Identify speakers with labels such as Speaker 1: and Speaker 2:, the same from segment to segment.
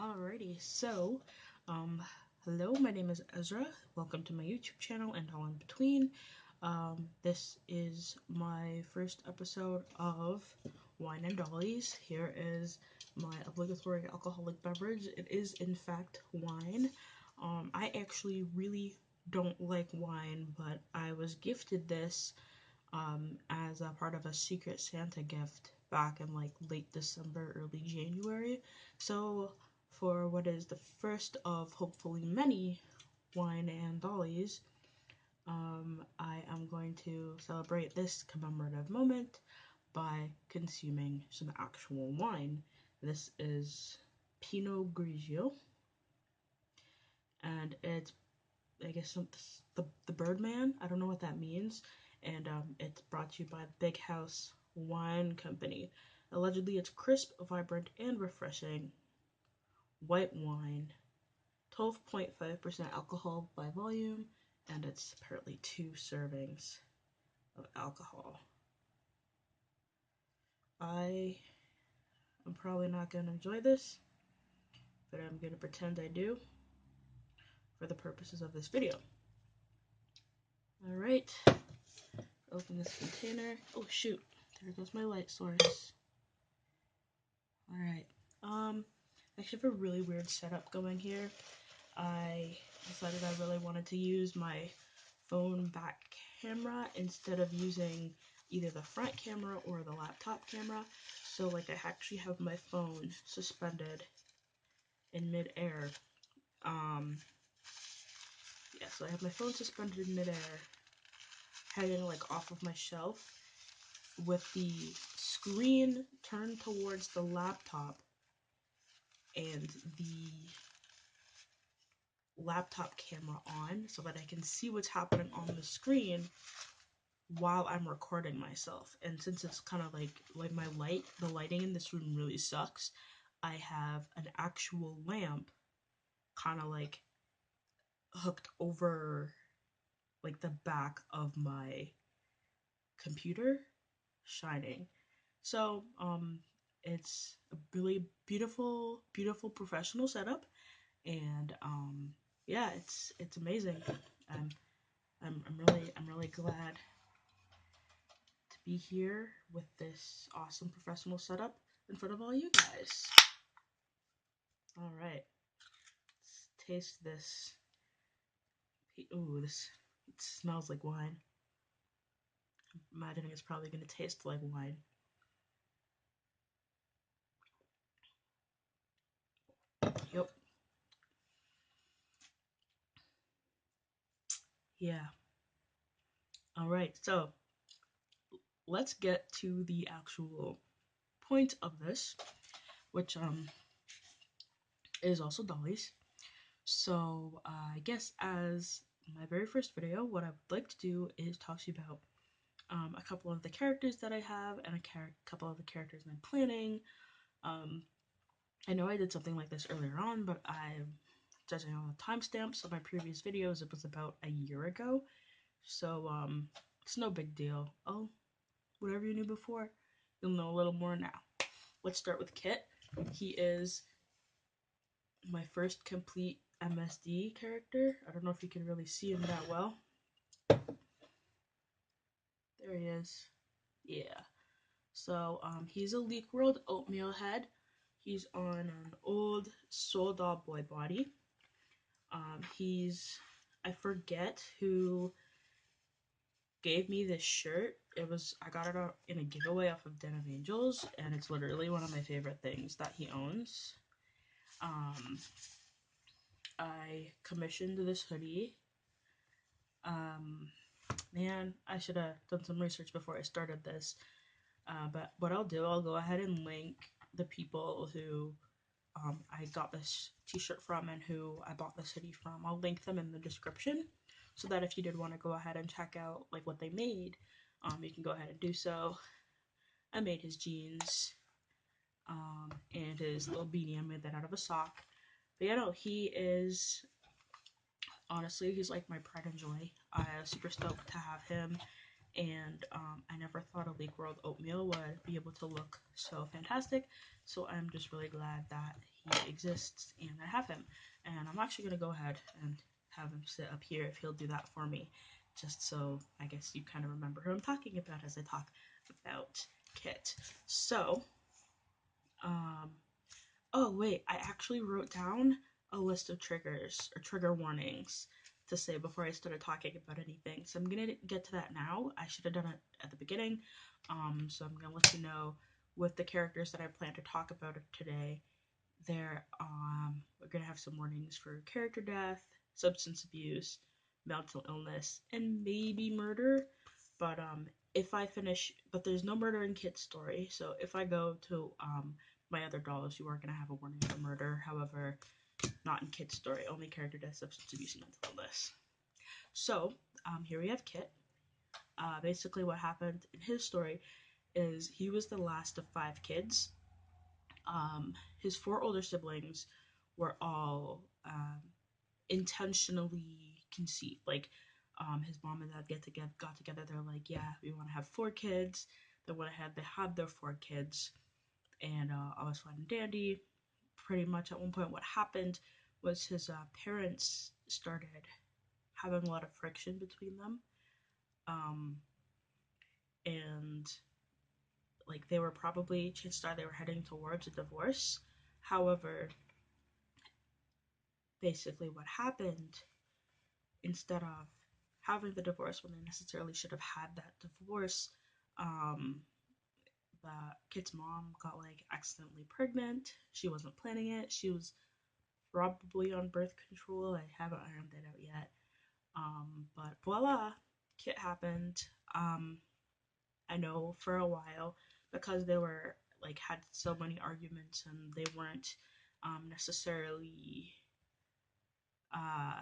Speaker 1: Alrighty, so, hello, my name is Ezra. Welcome to my YouTube channel, and all in between. This is my first episode of Wine and Dollies. Here is my obligatory alcoholic beverage. It is, in fact, wine. I actually really don't like wine, but I was gifted this, as a part of a Secret Santa gift back in, like, late December, early January. So, for what is the first of hopefully many wine and dollies, I am going to celebrate this commemorative moment by consuming some actual wine. This is Pinot Grigio, and it's, I guess, the Birdman. I don't know what that means, and it's brought to you by Big House Wine Company. Allegedly, it's crisp, vibrant, and refreshing white wine, 12.5% alcohol by volume, and it's apparently 2 servings of alcohol. I am probably not going to enjoy this, but I'm going to pretend I do for the purposes of this video. Alright, open this container. Oh shoot, there goes my light source. Alright, I actually have a really weird setup going here. I decided I really wanted to use my phone back camera instead of using either the front camera or the laptop camera. So, like, I actually have my phone suspended in midair. Yeah, so I have my phone suspended in midair, hanging, like, off of my shelf, with the screen turned towards the laptop and the laptop camera on so that I can see what's happening on the screen while I'm recording myself. And since it's kind of like the lighting in this room really sucks, I have an actual lamp kind of like hooked over like the back of my computer, shining. So it's a really beautiful professional setup, and yeah, it's amazing. I'm really glad to be here with this awesome professional setup in front of all you guys. Alright, let's taste this. Ooh, it smells like wine. I'm imagining it's probably going to taste like wine. Yep. Yeah. Alright, so let's get to the actual point of this, which is also Dollies. So I guess as my very first video, what I would like to do is talk to you about a couple of the characters that I have and a couple of the characters I'm planning. I know I did something like this earlier on, but I'm judging on the timestamps of my previous videos, it was about a year ago. So it's no big deal. Oh, whatever you knew before, you'll know a little more now. Let's start with Kit. He is my first complete MSD character. I don't know if you can really see him that well. There he is. Yeah. So he's a Leak World oatmeal head. He's on an old Soul Doll boy body. I forget who gave me this shirt. I got it in a giveaway off of Den of Angels, and it's literally one of my favorite things that he owns. I commissioned this hoodie. Man, I should have done some research before I started this. But what I'll do, I'll go ahead and link the people who I got this t-shirt from and who I bought this hoodie from. I'll link them in the description so that if you did want to go ahead and check out like what they made, you can go ahead and do so. I made his jeans and his little beanie. I made that out of a sock. But yeah, no, he is, honestly, he's like my pride and joy. I was super stoked to have him, and I never thought a Leak World oatmeal would be able to look so fantastic, so I'm just really glad that he exists, and I have him. And I'm actually going to go ahead and have him sit up here if he'll do that for me, just so I guess you kind of remember who I'm talking about as I talk about Kit. So, um, oh wait, I actually wrote down a list of triggers or trigger warnings to say before I started talking about anything. So I'm gonna get to that now. I should have done it at the beginning. So I'm gonna let you know with the characters that I plan to talk about today. We're gonna have some warnings for character death, substance abuse, mental illness, and maybe murder. But if I finish, but there's no murder in Kit's story. So if I go to my other dolls, you are gonna have a warning for murder. However, not in Kit's story. Only character death, substance abuse, and mental illness. So here we have Kit. Basically, what happened in his story is he was the last of 5 kids. His 4 older siblings were all intentionally conceived. Like, his mom and dad got together. They're like, yeah, we want to have 4 kids. They went ahead. They had their 4 kids, and all was fine and dandy. Pretty much at one point, what happened was his parents started having a lot of friction between them, um, and like they were probably chances are they were heading towards a divorce. However, basically what happened, instead of having the divorce when they necessarily should have had that divorce, um, the kid's mom got like accidentally pregnant. She wasn't planning it. She was probably on birth control. I haven't ironed that out yet. But voila, Kit happened. I know for a while, because they were like had so many arguments and they weren't necessarily uh,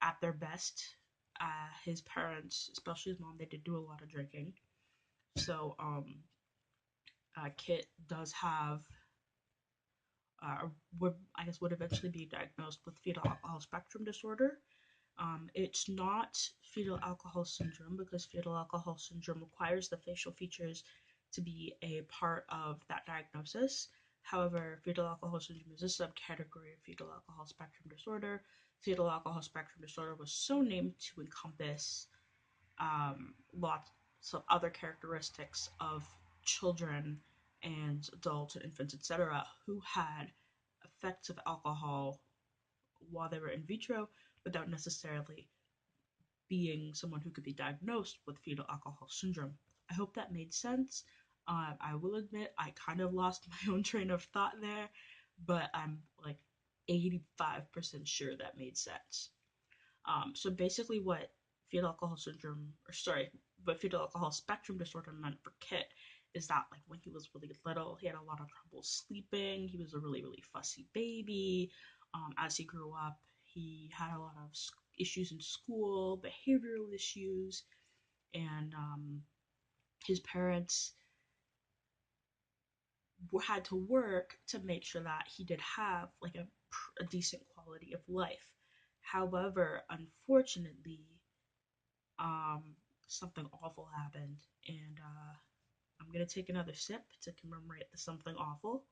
Speaker 1: at their best. His parents, especially his mom, they did do a lot of drinking. So Kit does have, would eventually be diagnosed with fetal alcohol spectrum disorder. It's not fetal alcohol syndrome because fetal alcohol syndrome requires the facial features to be a part of that diagnosis. However, fetal alcohol syndrome is a subcategory of fetal alcohol spectrum disorder. Fetal alcohol spectrum disorder was so named to encompass lots of other characteristics of children and adults and infants, etc., who had effects of alcohol while they were in vitro without necessarily being someone who could be diagnosed with fetal alcohol syndrome. I hope that made sense. I will admit I kind of lost my own train of thought there, but I'm like 85% sure that made sense. So basically, what fetal alcohol syndrome, or sorry, what fetal alcohol spectrum disorder meant for Kit is that, like, when he was really little, he had a lot of trouble sleeping. He was a really, really fussy baby. As he grew up, he had a lot of issues in school, behavioral issues, and his parents had to work to make sure that he did have like a decent quality of life. However, unfortunately, um, something awful happened, and I'm gonna take another sip to commemorate the something awful.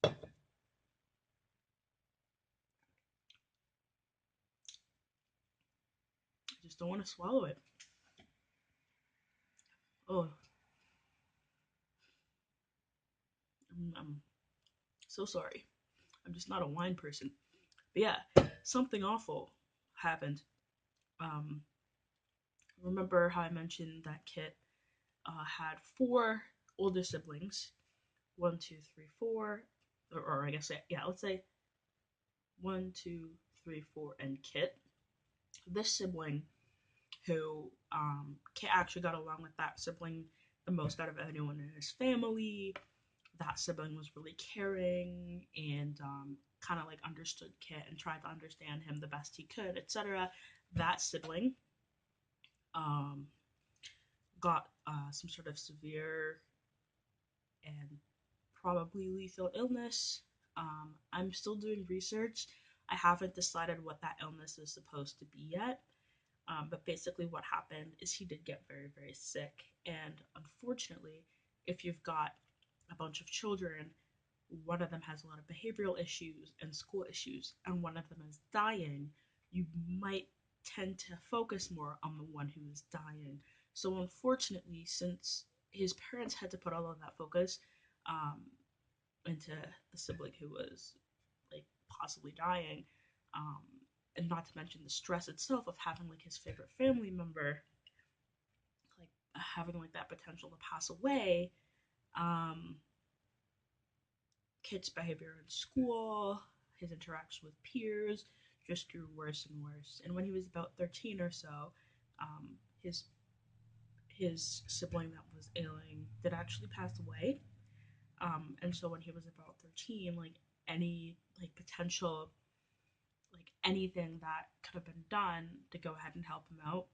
Speaker 1: I just don't want to swallow it. Oh, I'm so sorry. I'm just not a wine person. But yeah, something awful happened. Um, remember how I mentioned that Kit had 4 older siblings? One, two, three, four, or I guess yeah, let's say 1, 2, 3, 4, and Kit. This sibling, who Kit actually got along with that sibling the most out of anyone in his family. That sibling was really caring and kind of like understood Kit and tried to understand him the best he could, etc. That sibling um, got some sort of severe and probably lethal illness. I'm still doing research. I haven't decided what that illness is supposed to be yet. But basically, what happened is he did get very, very sick. And unfortunately, if you've got a bunch of children, one of them has a lot of behavioral issues and school issues, and one of them is dying, you might tend to focus more on the one who is dying. So, unfortunately, since his parents had to put all of that focus um, into the sibling who was like possibly dying, um, and not to mention the stress itself of having like his favorite family member, like having like that potential to pass away, um, Kit's behavior in school, his interactions with peers just grew worse and worse. And when he was about 13 or so, um, his his sibling that was ailing did actually pass away. And so when he was about 13, like any like potential like anything that could have been done to go ahead and help him out,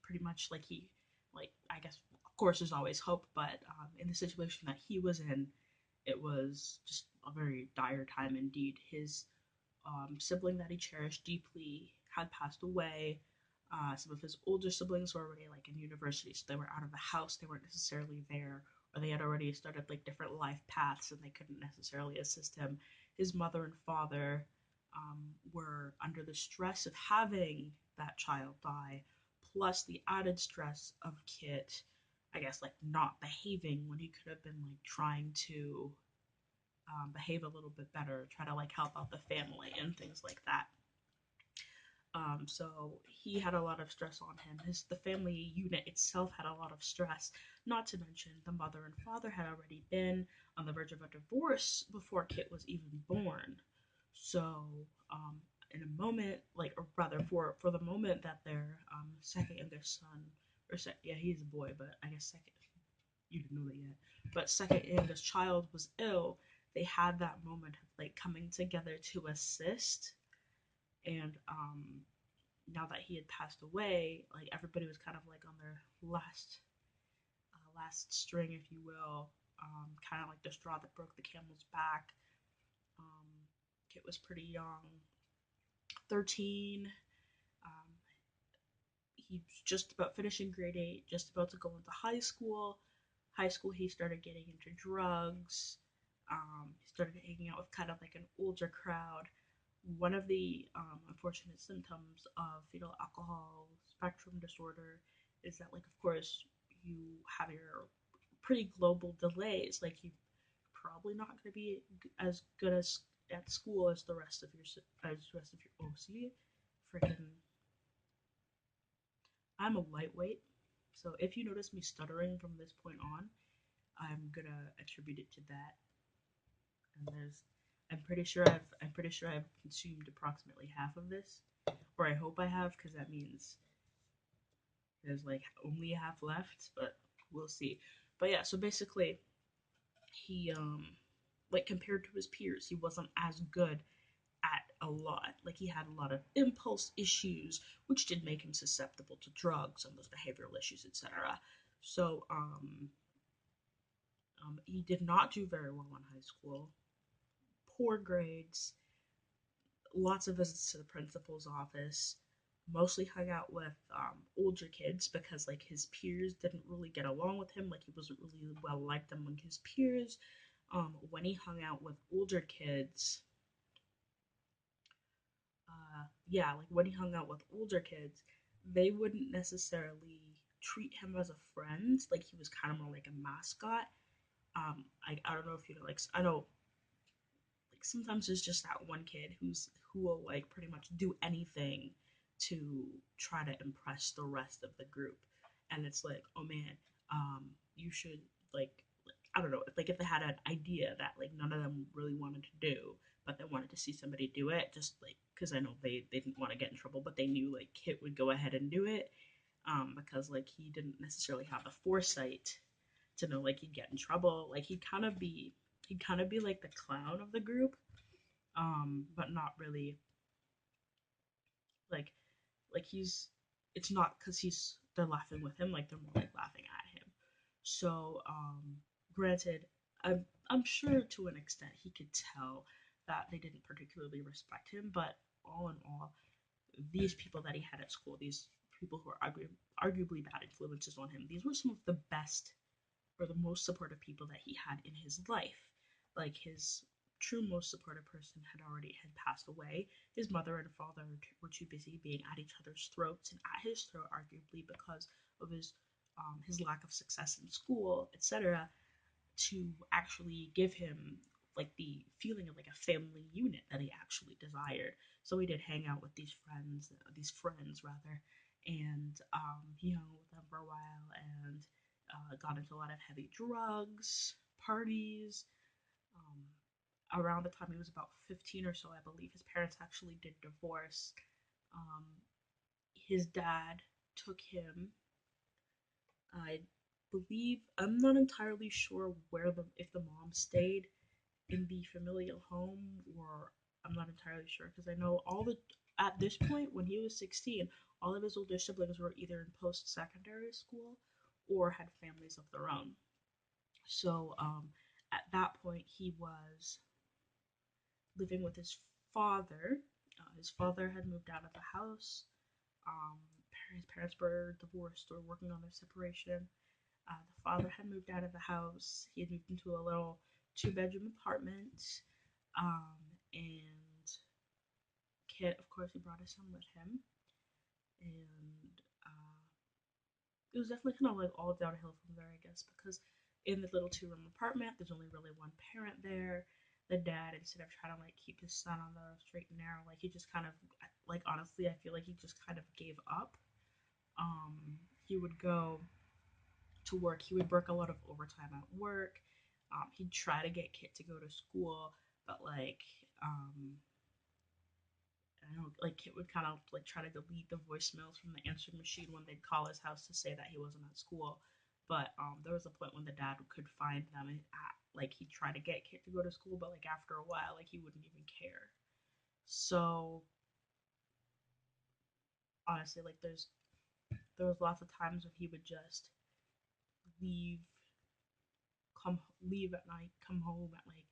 Speaker 1: pretty much like he like I guess of course there's always hope, but in the situation that he was in, it was just a very dire time indeed. His sibling that he cherished deeply had passed away. Some of his older siblings were already like in university, so they were out of the house. They weren't necessarily there, or they had already started like different life paths, and they couldn't necessarily assist him. His mother and father were under the stress of having that child die, plus the added stress of Kit, I guess, like not behaving when he could have been like trying to behave a little bit better, try to like help out the family and things like that. So he had a lot of stress on him. The family unit itself had a lot of stress. Not to mention the mother and father had already been on the verge of a divorce before Kit was even born. So in a moment, like or rather for the moment that their second youngest son, yeah, he's a boy, but I guess second, you didn't know that yet. But second youngest child was ill. They had that moment of like coming together to assist, and now that he had passed away, like everybody was kind of like on their last string, if you will. Kind of like the straw that broke the camel's back. Um, Kit was pretty young, 13. Um, he was just about finishing grade 8, just about to go into high school. High school, he started getting into drugs. He started hanging out with kind of like an older crowd. One of the unfortunate symptoms of fetal alcohol spectrum disorder is that, like, of course, you have your pretty global delays. Like, you're probably not going to be as good as at school as the rest of your OC. Freaking, I'm a lightweight, so if you notice me stuttering from this point on, I'm gonna attribute it to that. And I'm pretty sure I've consumed approximately half of this, or I hope I have, because that means there's like only half left, but we'll see. But yeah, so basically, he like compared to his peers, he wasn't as good at a lot. Like he had a lot of impulse issues, which did make him susceptible to drugs and those behavioral issues, etc. So he did not do very well in high school. Poor grades, lots of visits to the principal's office, mostly hung out with older kids because like his peers didn't really get along with him. Like he wasn't really well liked among his peers. When he hung out with older kids, yeah, like when he hung out with older kids, they wouldn't necessarily treat him as a friend. Like he was kind of more like a mascot. I don't know if you know, like I know like sometimes there's just that one kid who will like pretty much do anything to try to impress the rest of the group, and it's like, oh man, you should like I don't know, like if they had an idea that like none of them really wanted to do, but they wanted to see somebody do it, just like because I know they didn't want to get in trouble, but they knew like Kit would go ahead and do it, because like he didn't necessarily have the foresight to know like he'd get in trouble, like he'd kind of be like the clown of the group, but not really like he's it's not because they're laughing with him, like they're more like laughing at him. So granted, I'm sure to an extent he could tell that they didn't particularly respect him, but all in all, these people that he had at school, these people who are arguably bad influences on him, these were some of the best or the most supportive people that he had in his life. Like his true most supportive person had passed away. His mother and father were too busy being at each other's throats and at his throat, arguably because of his lack of success in school, etc., to actually give him like the feeling of like a family unit that he actually desired. So he did hang out with these friends rather, and he hung with them for a while and got into a lot of heavy drugs, parties. Around the time he was about 15 or so, I believe his parents actually did divorce. Um, his dad took him. I believe I'm not entirely sure where the if the mom stayed in the familial home, or I'm not entirely sure because I know all the at this point when he was 16, all of his older siblings were either in post-secondary school or had families of their own. So at that point, he was living with his father. His father had moved out of the house. Um, his parents were divorced or working on their separation. The father had moved out of the house. He had moved into a little two-bedroom apartment. And Kit, of course, he brought his son with him. And it was definitely kind of like all downhill from there, I guess, because in the little two-room apartment, there's only really one parent there. The dad, instead of trying to like keep his son on the straight and narrow, like he just kind of like honestly, I feel like he just kind of gave up. He would go to work. He would work a lot of overtime at work. He'd try to get Kit to go to school, but I don't know, like Kit would kind of like try to delete the voicemails from the answering machine when they'd call his house to say that he wasn't at school. But there was a point when the dad could find them, and like he'd try to get Kit to go to school, but like after a while, like he wouldn't even care. So honestly, like there was lots of times when he would just leave, come leave at night, come home at like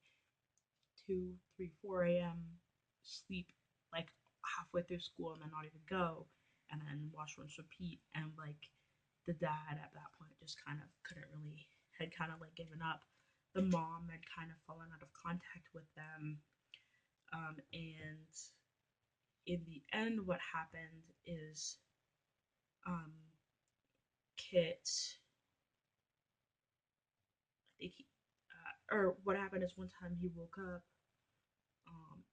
Speaker 1: 2, 3, 4 a.m., sleep like halfway through school and then not even go, and then wash, rinse, repeat. And like the dad at that point just kind of couldn't really, had kind of like given up. The mom had kind of fallen out of contact with them. And in the end, what happened is um, Kit, I think or what happened is one time he woke up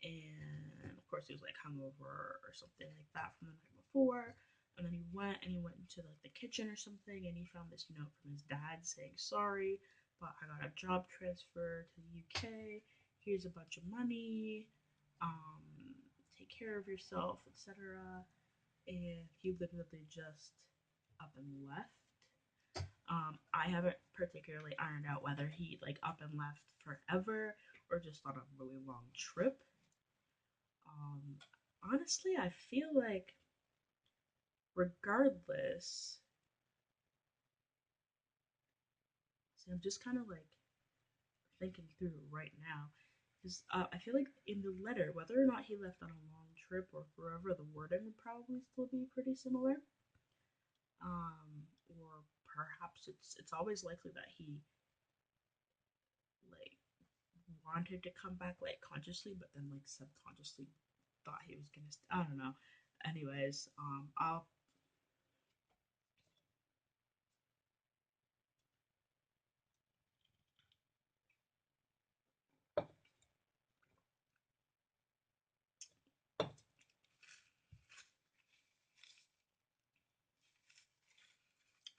Speaker 1: and of course he was like hungover or something like that from the night before. And then he went into like the kitchen or something, and he found this note from his dad saying, "Sorry, but I got a job transfer to the UK. Here's a bunch of money. Take care of yourself, etc." And he literally just up and left. I haven't particularly ironed out whether he like up and left forever or just on a really long trip. Um, Honestly, I feel like regardless, see, I'm just kind of like thinking through right now because I feel like in the letter, whether or not he left on a long trip or forever, the wording would probably still be pretty similar. Or perhaps it's always likely that he like wanted to come back like consciously, but then like subconsciously thought he was gonna. I don't know. Anyways, I'll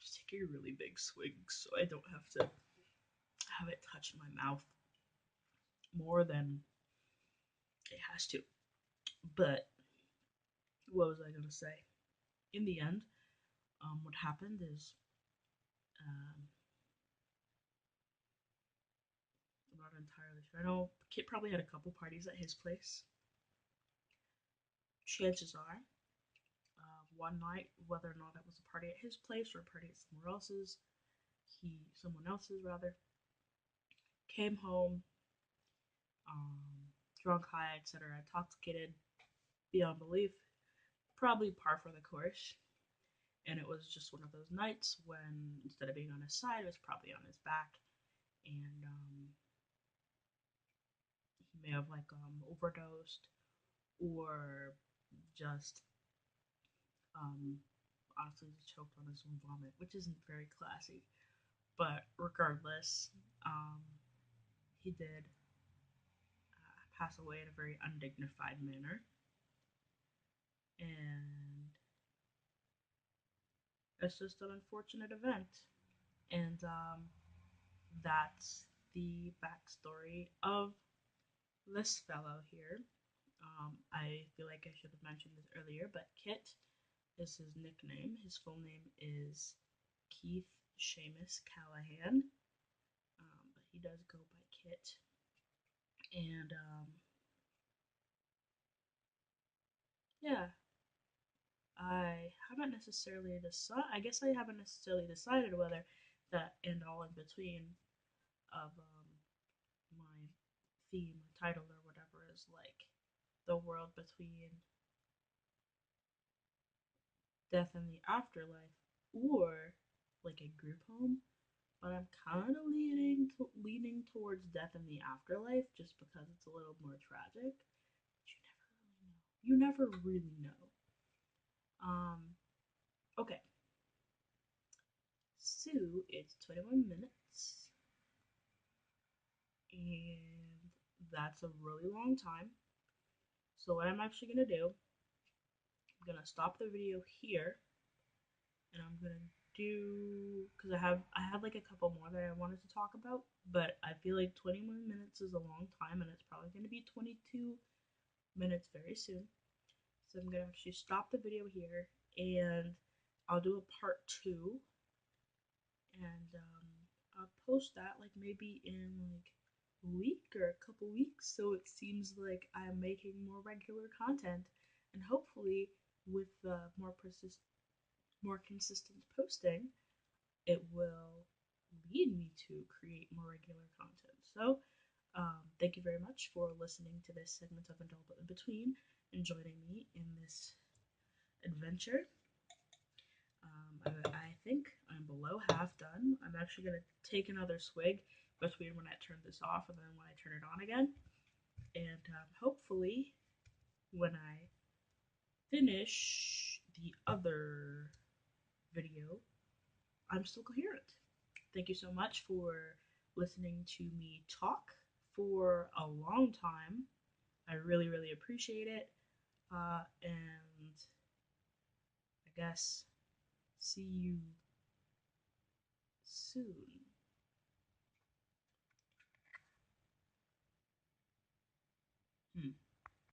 Speaker 1: just take a really big swig so I don't have to have it touch my mouth more than it has to. But what was I gonna say? In the end, what happened is um, I'm not entirely sure. I know Kit probably had a couple parties at his place. Chances are, one night, whether or not it was a party at his place or a party at someone else's rather, came home, drunk, high, etc., intoxicated beyond belief, probably par for the course. And it was just one of those nights when instead of being on his side, it was probably on his back, and he may have overdosed or just um, honestly just choked on his own vomit, which isn't very classy. But regardless, um, he did pass away in a very undignified manner, and it's just an unfortunate event. And that's the backstory of this fellow here. I feel like I should have mentioned this earlier, but Kit is his nickname. His full name is Keith Seamus Callahan, but he does go by Kit. And yeah, I haven't necessarily decided. I guess I haven't necessarily decided whether that and all in between of my theme or title or whatever is like the world between death and the afterlife, or like a group home. But I'm kind of leaning towards death in the afterlife just because it's a little more tragic. You never really know. Um, okay, so it's 21 minutes, and that's a really long time. So what I'm actually gonna do, I'm gonna stop the video here, and I'm gonna do because I have like a couple more that I wanted to talk about, but I feel like 21 minutes is a long time, and it's probably gonna be 22 minutes very soon. So I'm gonna actually stop the video here, and I'll do a part two, and I'll post that like maybe in like a week or a couple weeks, so it seems like I'm making more regular content, and hopefully with more consistent posting, it will lead me to create more regular content. So, thank you very much for listening to this segment of Adult in Between and joining me in this adventure. I think I'm below half done. I'm actually going to take another swig between when I turn this off and then when I turn it on again. And hopefully, when I finish the other video, I'm still coherent. Thank you so much for listening to me talk for a long time. I really, really appreciate it. And I guess see you soon. Hmm.